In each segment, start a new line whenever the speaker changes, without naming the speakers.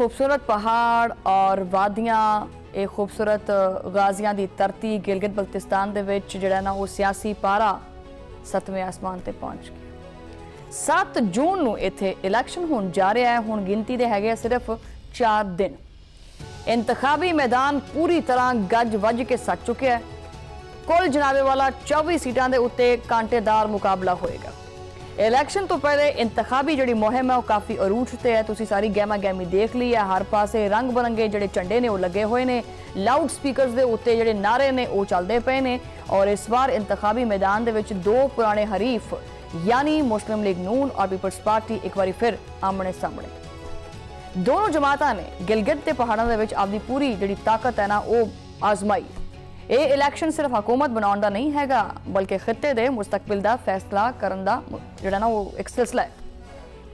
खूबसूरत पहाड़ और वादियां, ये खूबसूरत गाजियां दी धरती गिलगित बल्तिस्तान दे विच जिहड़ा ना वो सियासी पारा 7वें आसमान ते पहुंच गया। 7 जून नूं इत्थे इलैक्शन होण जा रहा है। हुण गिनती दे हैगे सिर्फ 4 दिन। इंतखाबी मैदान पूरी तरह गज वज के सज चुके हैं। कुल जनाबे वाला 24 सीटां दे उत्ते कांटेदार मुकाबला होएगा। इलैक्शन तो पहले इंतखाबी जिहड़ी मुहिम है वो काफ़ी अरूज ते है। तुसीं सारी गहमा गहमी देख ली है। हर पासे रंग बरंगे जिहड़े झंडे ने वो लगे हुए ने, लाउड स्पीकर्स दे उत्ते जिहड़े नारे ने वो चलदे पे ने। और इस बार इंतखाबी मैदान दे विच 2 पुराने हरीफ यानी मुस्लिम लीग नून और पीपल्स पार्टी एक बार फिर आमने सामने। दोनों जमातां ने गिलगित ते पहाड़ां दे विच आपदी पूरी जिहड़ी ताकत है ना वो आजमाई। ये इलैक्शन सिर्फ हुकूमत बनाउण दा नहीं हैगा, बल्कि खित्ते दे मुस्तकबिल दा फैसला करन दा जिहड़ा ना वो एक सिलसिला है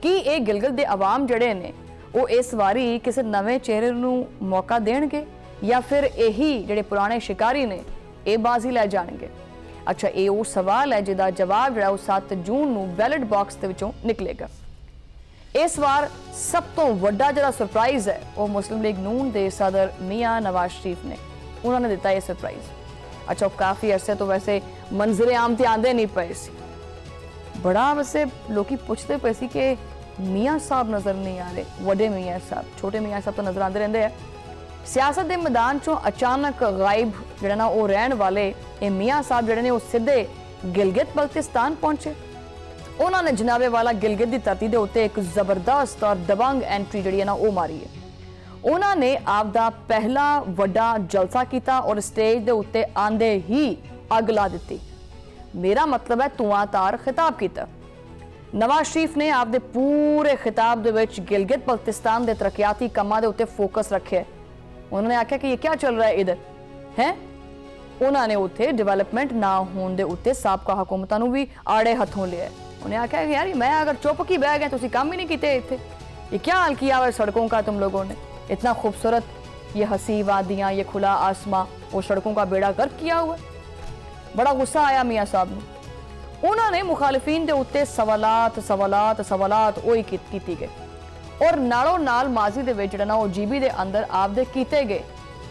कि ये गिलगित दे अवाम जिहड़े ने वो इस वारी किसी नवे चेहरे नूं मौका देणगे या फिर यही जिहड़े पुराने शिकारी ने ये बाजी लै जाणगे। अच्छा, ये वो सवाल है जिहदा जवाब जिहड़ा 7 जून नूं बैलेट बॉक्स दे विचों निकलेगा। इस बार सब तो वड्डा जिहड़ा सरप्राइज है वो मुस्लिम लीग नून दे सदर मियां नवाज शरीफ ने उन्होंने दिता ये सरप्राइज। अच्छा, काफ़ी अरसे तो वैसे मंजरे आम ते आंदे नहीं पे सी। बड़ा वैसे लोग पुछते पे सी कि मियाँ साहब नज़र नहीं आ रहे, वड्डे मियाँ साहब, छोटे मियाँ साहब तो नज़र आते रहते हैं। सियासत के मैदान चों अचानक गायब जिहड़ा ना वो रहन वाले ये मियाँ साहब जिहड़े ने वो सीधे गिलगित बल्तिस्तान पहुंचे। उन्होंने जनाबे वाला गिलगित की धरती के उत्ते एक जबरदस्त और दबंग एंट्री जिहड़ी है ना वो मारी है। उन्होंने आपदा पहला वड्डा जलसा किया और स्टेज के उत्ते आंदे ही अग ला दी। मेरा मतलब है धुआंधार खिताब किया। नवाज शरीफ ने आपदे पूरे खिताब दे विच गिलगित बल्तिस्तान के तरक्याती कामां दे उत्ते फोकस रखे। उन्होंने आख्या कि ये क्या चल रहा है इधर है। उन्होंने उत्थे डिवेलपमेंट ना होने दे उत्ते साबका हुकूमतां नूं भी आड़े हथों लिया। उन्हें आख्या कि यार मैं अगर चुप की बह गए, तुसीं काम ही नहीं किए इत्थे, ये क्या हाल किया हुआ सड़कों का तुम लोगों ने। इतना खूबसूरत ये हसी वादियाँ, ये खुला आसमां, वो सड़कों का बेड़ा गर्क किया हुआ। बड़ा गुस्सा आया मियाँ साहब को। उन्होंने मुखालिफिन के उत्ते सवालात सवालात सवालात वही कीते गए और नालों नाल माजी दे विच ना वो जीबी दे अंदर आपदे कीते गए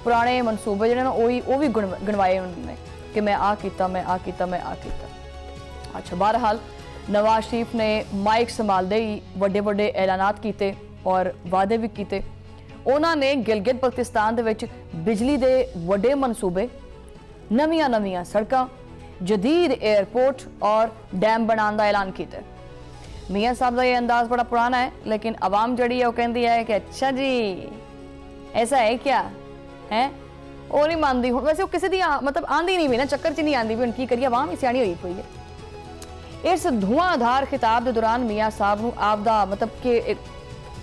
पुराने मनसूबे जिहड़े ना वो भी गिणवाए उन्होंने कि मैं आ कीता, मैं आ कीता, मैं आ कीता। अच्छा, बहरहाल नवाज शरीफ ने माइक संभालते ही वड्डे वड्डे ऐलानात किए और वादे भी किए। उन्होंने गिलगित बल्तिस्तान दे विच बिजली दे वड्डे मनसूबे, नवीं नवीं सड़कां, जदीद एयरपोर्ट और डैम बनाने का ऐलान किया। मियाँ साहब का यह अंदाज बड़ा पुराना है, लेकिन आवाम जड़ी है वो कहती है कि अच्छा जी ऐसा है क्या है, वो नहीं मानती। वैसे वो किसी दी मतलब आंदी नहीं भी ना, चक्कर च नहीं आती भी, की करिए आवाम ही सियाणी हुई पई है। इस धुआंधार खिताब के दौरान मियाँ साहब नूं आपदा मतलब कि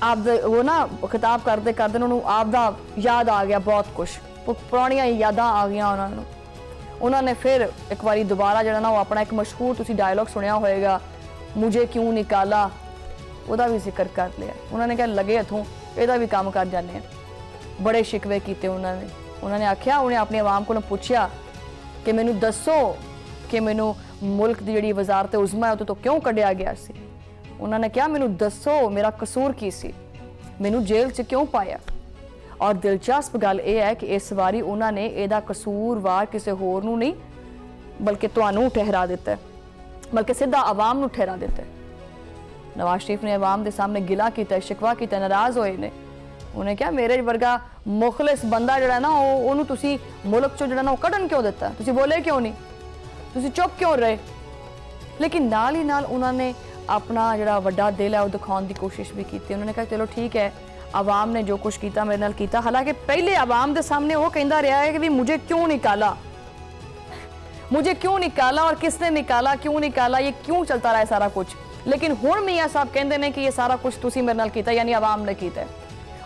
आप वो ना खिताब करते करते उन्होंने आपदा याद आ गया, बहुत कुछ पुरानियां यादां आ गई उन्होंने। उन्होंने फिर एक बार दोबारा जो ना वो अपना एक मशहूर तुसी डायलॉग सुनिया होएगा, मुझे क्यों निकाला, वह भी जिक्र कर लिया। उन्होंने क्या लगे हथों यदा भी काम कर जाने। बड़े शिकवे किए उन्होंने आख्या, उन्हें अपनी आवाम को पूछा कि मैनू दसो कि मैनू मुल्क की जी वजारत उज़मा है तो क्यों कढ़िया गया सी। उन्होंने कहा मैनू दसो मेरा कसूर की सी, मैनू जेल च क्यों पाया। और दिलचस्प गल यह है कि इस बारी उन्होंने यदा कसूरवार किसी होर नूं नहीं बल्कि तुहानूं ठहरा दिता है, बल्कि सीधा आवाम नूं ठहरा दिता है। नवाज शरीफ ने आवाम के सामने गिला किया, शिकवा किया, नाराज होए ने। उन्हें क्या मेरे वर्गा मुखलिस बंदा जिहड़ा ना उहनूं तुसीं मुल्क चों जिहड़ा ना कढ़न क्यों दिता, तुसीं बोले क्यों नहीं, तुसीं चुप क्यों रहे। लेकिन नाल ही नाल उन्होंने अपना जिहड़ा वड्डा दिल है वो दिखाने की कोशिश भी की। उन्होंने कहा चलो ठीक है, आवाम ने जो कुछ किया मेरे नाल किया। हालांकि पहले आवाम के सामने वो कहता रहा है कि भी मुझे क्यों निकाला, मुझे क्यों निकाला और किसने निकाला, क्यों निकाला, ये क्यों चलता रहा है सारा कुछ। लेकिन हुण मियाँ साहब कहते हैं कि ये सारा कुछ तुसीं मेरे नाल किया, यानी आवाम ने किया।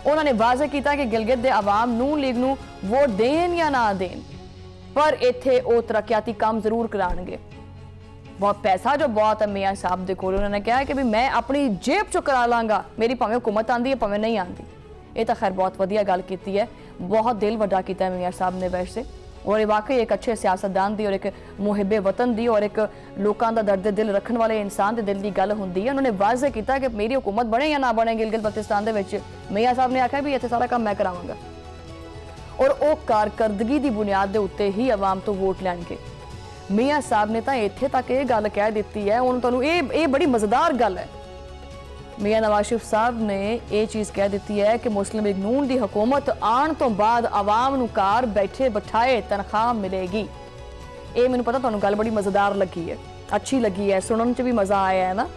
उन्होंने वाज़े किया कि गिलगित दे आवाम नून लीग नूं वोट देन या ना देन, पर इत्थे वो तरक्याती काम जरूर कराणगे। बहुत पैसा जो बहुत है मियाँ साहब दे कोल। उन्होंने कहा कि भी मैं अपनी जेब चो करा लाँगा, मेरी भावें हुकूमत आती है भावें नहीं आती। ये तो खैर बहुत वधिया गल की है, बहुत दिल वड्डा किया मियाँ साहब ने। वैसे और ये वाकई एक अच्छे सियासतदान दी और एक मुहिबे वतन दी और एक लोगों का दर्द दिल रखने वाले इंसान के दिल की गल होंदी है। उन्होंने वाजे किया कि मेरी हुकूमत बने या ना बने गिलगित बल्तिस्तान दे विच, मियां साहब ने आख्या भी इत्थे सारा काम मैं करावांगा और वो कारकरदगी की बुनियाद के उत्ते ही आवाम तो वोट लैणगे। मियां साहब ने तो इत्थे तक ये गल कह दी है, हुण तुहानूं ये बड़ी मज़ेदार गल है। मियां नवाज शरीफ साहब ने यह चीज़ कह दी है कि मुस्लिम लीग नून की हुकूमत आने तो बाद आवाम नूं कार बैठे बिठाए तनख्वाह मिलेगी। ये मैनूं पता तुहानूं गल बड़ी मज़ेदार लगी है, अच्छी लगी है, सुनने च भी मज़ा आया है ना।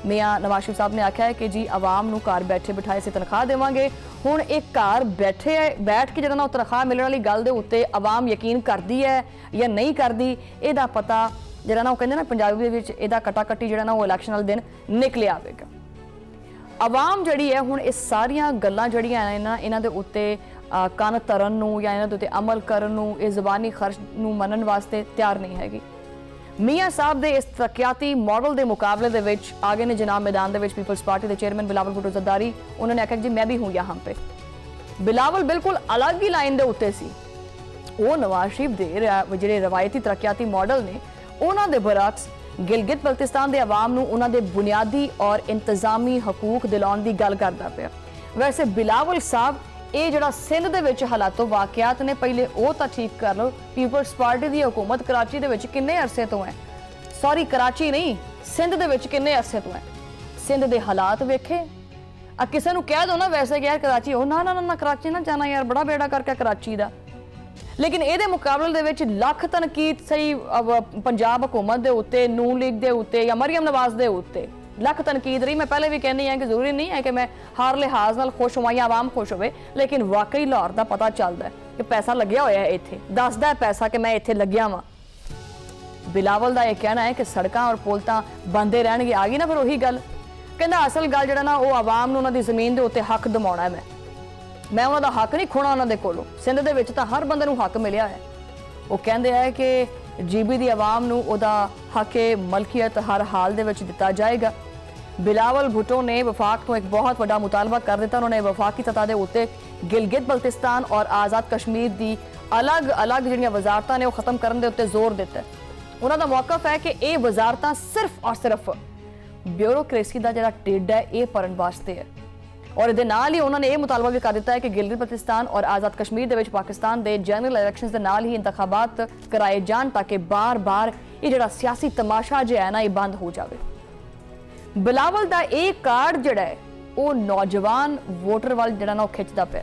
मियां नवाज शरीफ साहब ने आख्या है कि जी आवाम नूं घर बैठे बिठाए से तनख्वाह देवांगे। हुण एक घर बैठ के जिहड़ा ना तनख्वाह मिलने वाली गल दे उत्ते आवाम यकीन करदी है या नहीं करदी, इहदा पता जिहड़ा ना वो कहंदे ना पंजाबी दे विच इहदा कटाकटी जिहड़ा ना वो इलैक्शन वाले दिन निकल आवेगा। आवाम जिहड़ी है हुण इस सारियां गल्लां जिहड़ियां ने इन्हां दे उत्ते कन धरन नूं या इन्हां दे उत्ते अमल करन नूं, इस ज़बानी खर्च नूं मनन वास्ते तैयार नहीं हैगी। मियां साहब दे इस तरक्याती मॉडल के मुकाबले दे विच आगे ने जनाब मैदान दे विच पीपल्स पार्टी के चेयरमैन बिलावल भुट्टो जरदारी। उन्होंने आख्या जी मैं भी हूँ यहाँ पे। बिलावल बिल्कुल अलग ही लाइन के उत्ते सी, वो नवाज शरीफ दे जिहड़े रवायती तरक्याती मॉडल ने उन्हां दे बरअक्स गिलगित बल्तिस्तान के आवाम नूं उन्हां दे बुनियादी और इंतजामी हकूक दिलाउण दी गल करदा पिया। वैसे बिलावल साहब ये जिहड़ा सिंध दे विच हालातों वाकियात ने पहले वो तो ठीक कर लो। पीपल्स पार्टी की हुकूमत कराची दे विच किन्ने अरसे तो है, सॉरी कराची नहीं सिंध दे विच किन्ने अरसे तो है। सिंध दे हालात वेखे, किसी नूं कह दो ना वैसे कि यार कराची हो ना ना ना कराची ना जाना यार, बड़ा बेड़ा करके कराची दा। लेकिन ये मुकाबले दे विच लख तनकीद सही पंजाब हुकूमत दे उत्ते, नून लीग दे उत्ते या मरियम नवाज दे उत्ते लख तनकीद रही। मैं पहले भी कहनी है कि जरूरी नहीं है कि मैं हर लिहाज नाल खुश होवां या आवाम खुश होवे, लेकिन वाकई लाहौर का पता चलता है कि पैसा लग्या होया है इत्थे, दसदा है पैसा कि मैं इत्थे लग्या वां। बिलावल का यह कहना है कि सड़कां और पुल तां बनते रहणगे। आ गई ना फिर वही गल, कहंदा असल गल जिहड़ा ना वो आवाम नूं उन्हां दी ज़मीन दे उत्ते हक दमाउणा है। मैं उन्हां दा हक नहीं खोणा उन्हां दे कोलों। सिंध दे विच तां हर बंदे नूं हक मिलिया है। वो कहंदे है कि जीबी दी आवाम नूं उहदा हक मलकीयत हर हाल दे विच दिता जाएगा। बिलावल भुट्टो ने वफाक तो एक बहुत बड़ा मुतालबा कर दिता। उन्होंने वफाकी सतह के उत्ते गिलगित बल्तिस्तान और आज़ाद कश्मीर की अलग अलग जिहड़ियां वजारतां ने वो खत्म करने के उत्ते जोर दिता है। उन्होंने मौकफ है कि ये वजारतां सिर्फ और सिर्फ ब्यूरोक्रेसी का जिहड़ा ढिड है ये भरन वास्ते है। और इहदे नाल ही उन्होंने ये मुतालबा भी कर दिता है कि गिलगित बल्तिस्तान और आज़ाद कश्मीर दे विच पाकिस्तान के जनरल इलैक्शन के नाल ही इंतखाबात कराए जान ताकि बार बार ये जिहड़ा सियासी तमाशा जो है ना ये बंद हो जाए। बिलावल का एक कार्ड जिहड़ा है वो नौजवान वोटर वाल जिहड़ा ना खिंचदा पिया,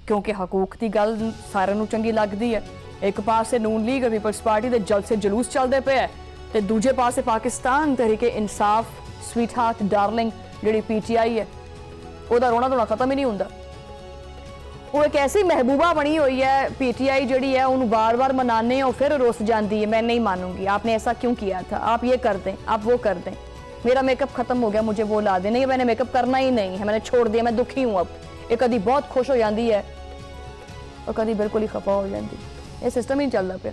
क्योंकि हकूक की गल सारिਆਂ ਨੂੰ चंगी लगती है। एक पासे नून लीग और पीपल्स पार्टी के जलसे जुलूस चलते पे ते दूजे पासे Pakistan Tehreek-e Insaf sweet heart darling जिहड़ी PTI है ਉਹਦਾ रोना धोना खत्म ही नहीं होंदा। वो एक ऐसी महबूबा बनी हुई है PTI जिहड़ी है उन्होंने बार बार मनाने और फिर रुस जाती है। मैं नहीं मानूंगी, आपने ऐसा क्यों किया था, आप ये कर दें, आप वो कर दें, मेरा मेकअप खत्म हो गया, मुझे वो ला दे, नहीं मैंने मेकअप करना ही नहीं है, मैंने छोड़ दिया, मैं दुखी हूँ। अब ये कभी बहुत खुश हो जाती है और कभी बिल्कुल ही खफा हो जाती है। ये सिस्टम ही चलता पे।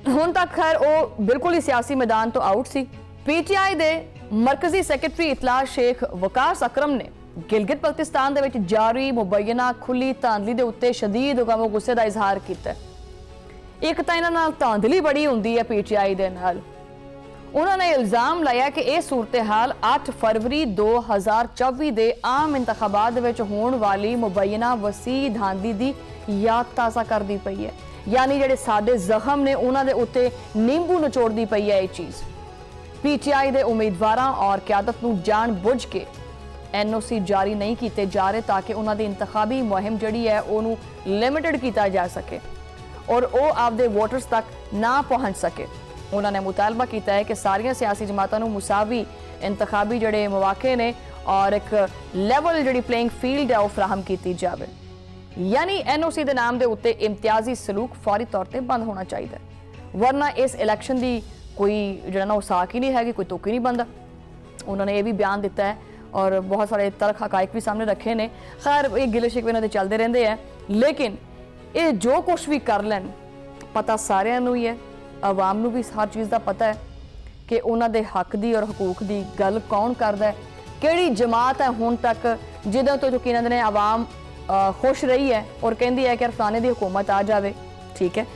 हुण तक खैर वो बिल्कुल ही सियासी मैदान तो आउट सी। PTI दे मरकजी सैकटरी इतलाह शेख वकास अकरम ने गिलगित बल्तिस्तान दे विच जारी मुबैना खुली धांधली दे उत्ते शदीद गम गुस्से का इजहार किया। एक तां इन्हां नाल धांधली बड़ी हुंदी है PTI दे नाल। उन्होंने इल्जाम लाया कि यह सूरत हाल 8 फरवरी 2024 के आम इंतखाबात विच होण वाली मुबैना वसी धांधली की याद ताज़ा करती पई है। यानी जिहड़े साडे जख्म ने उन्हां दे उत्ते नींबू नचोड़दी पई है। ये चीज़ PTI के उम्मीदवारों और क्यादत नूं जान बुझ के NOC जारी नहीं किए जा रहे ताकि उन्हां दी इंतखाबी मुहिम जिहड़ी है उहनूं लिमिटेड किया जा सके और वो आपदे वोटर्स तक ना पहुँच सके। उन्होंने मुतालबा किया है कि सारिया सियासी जमातों को मुसावी इंतखाबी जड़े मौके ने और एक लैवल जी प्लेइंग फील्ड है वह फराहम की जाए। यानी NOC के नाम के उत्ते इम्तियाजी सलूक फौरी तौर पर बंद होना चाहिए, वरना इस इलैक्शन की कोई जो साख ही नहीं है, कोई तुक ही नहीं बनता। उन्होंने ये भी बयान दिता है और बहुत सारे तलख हकाइक भी सामने रखे ने। खैर ये गिले शिकवे इन्हां दे चलते रहते हैं, लेकिन ये जो कुछ भी कर लैन पता सारिਆਂ ਨੂੰ ही है, आवाम नूं भी हर चीज़ का पता है कि उन्हां दे हक की और हकूक की गल कौन करदा है, किहड़ी जमात है हुण तक जिदों तो यकीनन ने आवाम खुश रही है और कहती है कि फलाने की हुकूमत आ जाए। ਠੀਕ ਹੈ।